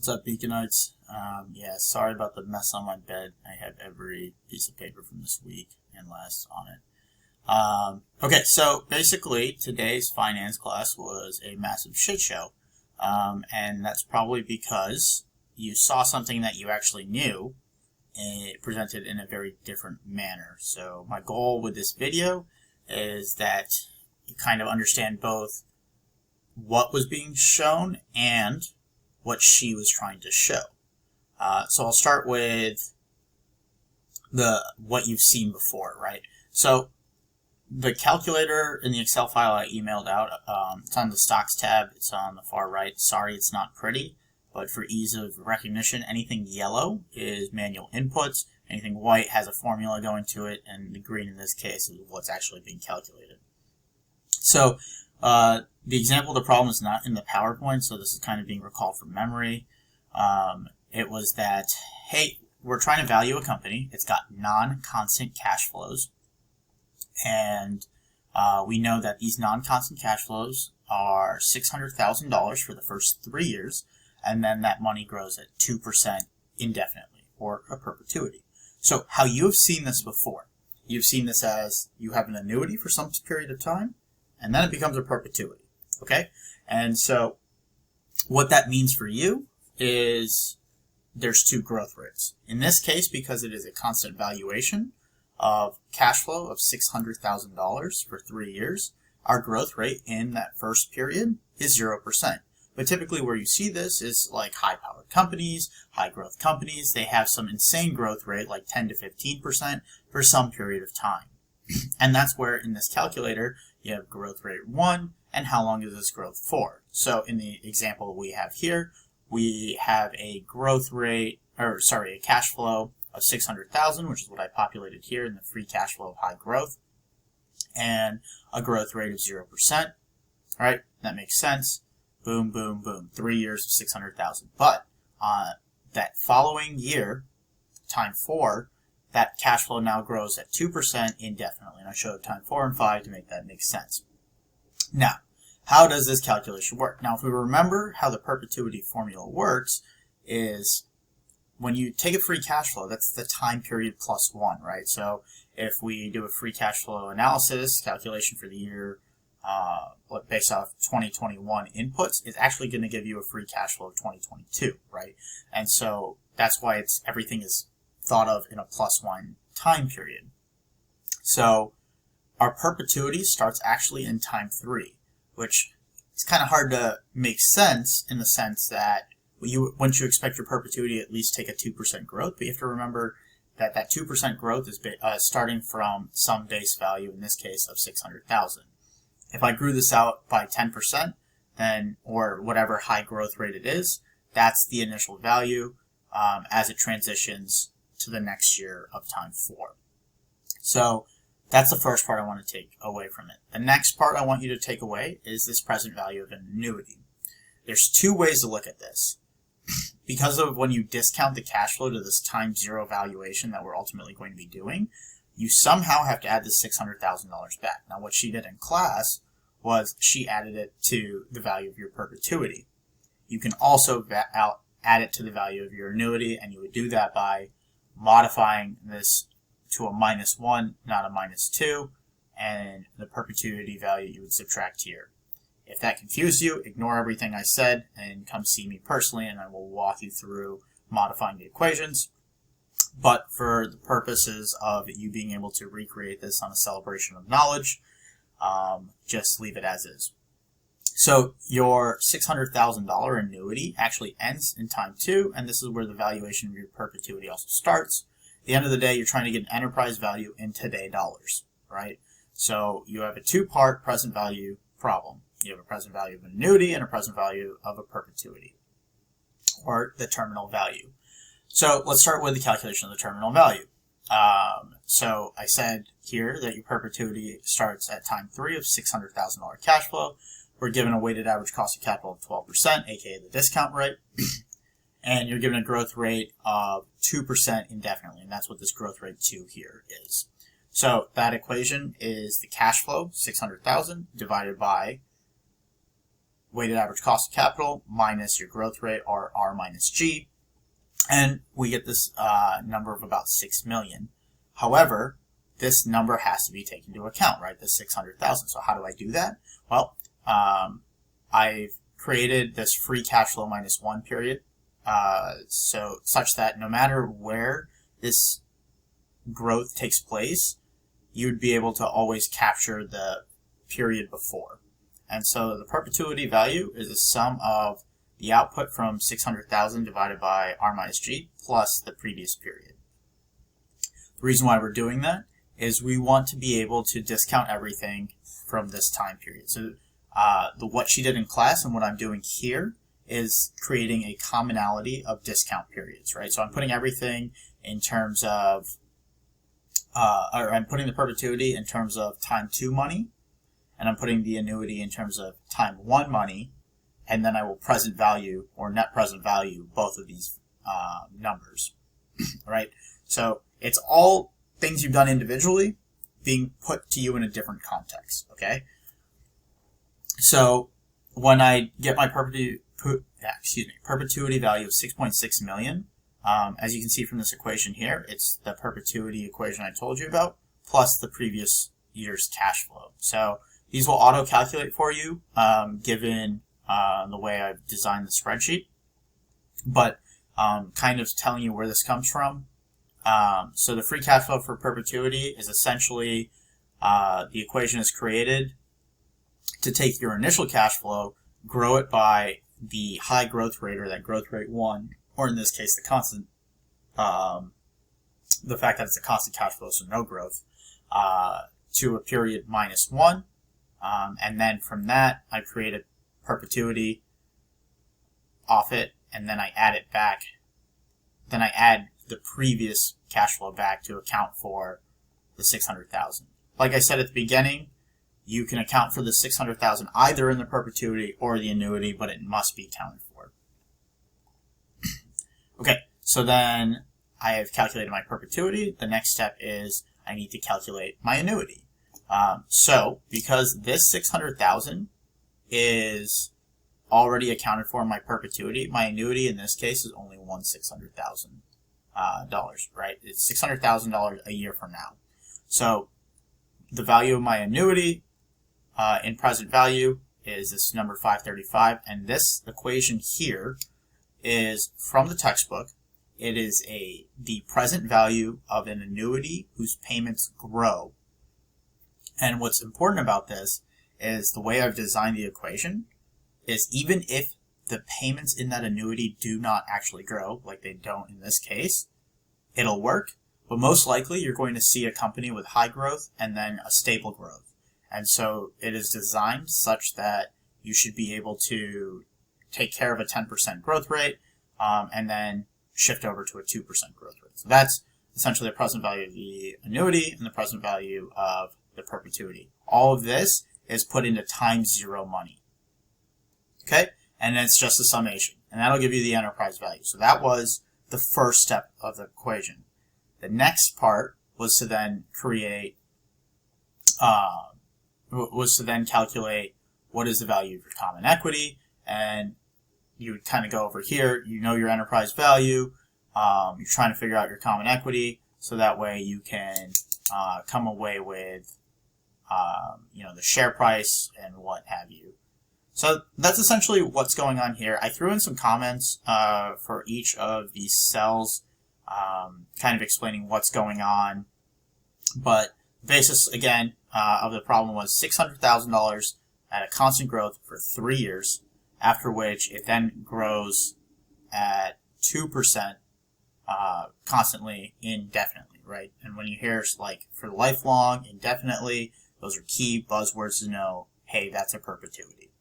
What's up, Beaconites? Yeah, sorry about the mess on my bed. I had every piece of paper from this week and last on it. Okay, so basically, today's finance class was a massive shit show. And that's probably because you saw something that you actually knew and it presented in a very different manner. So my goal with this video is that you kind of understand both what was being shown and what she was trying to show. So I'll start with what you've seen before, right? So the calculator in the Excel file I emailed out, it's on the stocks tab, it's on the far right. Sorry, it's not pretty, but for ease of recognition, anything yellow is manual inputs, anything white has a formula going to it, and the green in this case is what's actually being calculated. So the example of the problem is not in the PowerPoint, so this is kind of being recalled from memory. It was that, hey, we're trying to value a company. It's got non-constant cash flows. And we know that these non-constant cash flows are $600,000 for the first 3 years, and then that money grows at 2% indefinitely, or a perpetuity. So how you have seen this before, you've seen this as you have an annuity for some period of time, and then it becomes a perpetuity, okay? And so what that means for you is there's two growth rates. In this case, because it is a constant valuation of cash flow of $600,000 for 3 years, our growth rate in that first period is 0%. But typically where you see this is like high-powered companies, high-growth companies. They have some insane growth rate, like 10 to 15% for some period of time. And that's where in this calculator, you have growth rate 1, and how long is this growth for? So in the example we have here, we have a growth rate, a cash flow of 600,000, which is what I populated here in the free cash flow of high growth, and a growth rate of 0%. All right, that makes sense. Boom, boom, boom. 3 years of 600,000. But that following year, time 4, that cash flow now grows at 2% indefinitely. And I showed time 4 and 5 to make that make sense. Now, how does this calculation work? Now, if we remember how the perpetuity formula works, is when you take a free cash flow, that's the time period plus 1, right? So if we do a free cash flow analysis calculation for the year based off 2021 inputs, it's actually going to give you a free cash flow of 2022, right? And so that's why everything is thought of in a plus 1 time period. So our perpetuity starts actually in time 3, which is kind of hard to make sense in the sense that once you expect your perpetuity at least take a 2% growth, but you have to remember that that 2% growth is starting from some base value, in this case of 600,000. If I grew this out by 10%, then, or whatever high growth rate it is, that's the initial value as it transitions to the next year of time 4. So that's the first part I want to take away from it. The next part I want you to take away is this present value of an annuity. There's two ways to look at this. Because of when you discount the cash flow to this time 0 valuation that we're ultimately going to be doing, you somehow have to add this $600,000 back. Now, what she did in class was she added it to the value of your perpetuity. You can also add it to the value of your annuity, and you would do that by modifying this to a -1, not a -2, and the perpetuity value you would subtract here. If that confused you, ignore everything I said and come see me personally, and I will walk you through modifying the equations. But for the purposes of you being able to recreate this on a celebration of knowledge, just leave it as is. So your $600,000 annuity actually ends in time 2, and this is where the valuation of your perpetuity also starts. At the end of the day, you're trying to get an enterprise value in today dollars, right? So you have a 2-part present value problem. You have a present value of an annuity and a present value of a perpetuity, or the terminal value. So let's start with the calculation of the terminal value. So I said here that your perpetuity starts at time 3 of $600,000 cash flow. We're given a weighted average cost of capital of 12%, aka the discount rate, and you're given a growth rate of 2% indefinitely, and that's what this growth rate 2 here is. So that equation is the cash flow, 600,000, divided by weighted average cost of capital minus your growth rate, or R minus G, and we get this number of about 6 million. However, this number has to be taken into account, right? The 600,000. So how do I do that? Well, I've created this free cash flow minus 1 period, so such that no matter where this growth takes place, you'd be able to always capture the period before. And so the perpetuity value is the sum of the output from 600,000 divided by R minus G plus the previous period. The reason why we're doing that is we want to be able to discount everything from this time period. So what she did in class and what I'm doing here is creating a commonality of discount periods, right? So I'm putting everything in terms of, or I'm putting the perpetuity in terms of time 2 money, and I'm putting the annuity in terms of time 1 money, and then I will present value or net present value both of these numbers, right? So it's all things you've done individually being put to you in a different context, okay? So when I get my perpetuity value of 6.6 million, as you can see from this equation here, it's the perpetuity equation I told you about, plus the previous year's cash flow. So these will auto-calculate for you, given the way I've designed the spreadsheet, but kind of telling you where this comes from. So the free cash flow for perpetuity is essentially the equation is created to take your initial cash flow, grow it by the high growth rate, or that growth rate 1, or in this case the constant, the fact that it's a constant cash flow, so no growth, to a period minus 1, and then from that I create a perpetuity off it, and then I add it back. Then I add the previous cash flow back to account for the 600,000. Like I said at the beginning, you can account for the 600,000 either in the perpetuity or the annuity, but it must be accounted for. Okay, so then I have calculated my perpetuity. The next step is I need to calculate my annuity. So because this 600,000 is already accounted for in my perpetuity, my annuity in this case is only $600,000, right? It's $600,000 a year from now. So the value of my annuity in present value is this number 535, and this equation here is from the textbook. It is the present value of an annuity whose payments grow. And what's important about this is the way I've designed the equation is even if the payments in that annuity do not actually grow, like they don't in this case, it'll work. But most likely you're going to see a company with high growth and then a stable growth. And so it is designed such that you should be able to take care of a 10% growth rate and then shift over to a 2% growth rate. So that's essentially the present value of the annuity and the present value of the perpetuity. All of this is put into time 0 money. Okay? And then it's just a summation. And that'll give you the enterprise value. So that was the first step of the equation. The next part was to then create, calculate what is the value of your common equity, and you would kind of go over here. You know your enterprise value. You're trying to figure out your common equity, so that way you can come away with, the share price and what have you. So that's essentially what's going on here. I threw in some comments for each of these cells, kind of explaining what's going on. But the basis, again, of the problem was $600,000 at a constant growth for 3 years, after which it then grows at 2% constantly, indefinitely, right? And when you hear like for lifelong, indefinitely, those are key buzzwords to know, hey, that's a perpetuity.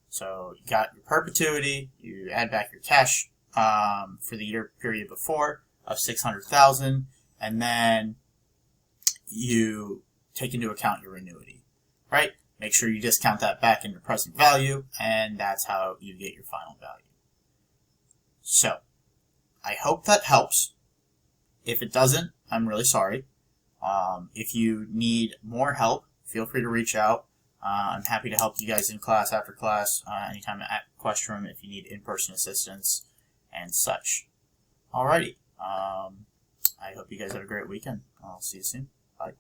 So you got your perpetuity, you add back your cash for the year period before of 600,000, and then you take into account your annuity, right? Make sure you discount that back into present value, and that's how you get your final value. So I hope that helps. If it doesn't, I'm really sorry. If you need more help, feel free to reach out. I'm happy to help you guys in class, after class, anytime at Question Room if you need in-person assistance and such. Alrighty. I hope you guys have a great weekend. I'll see you soon. Bye.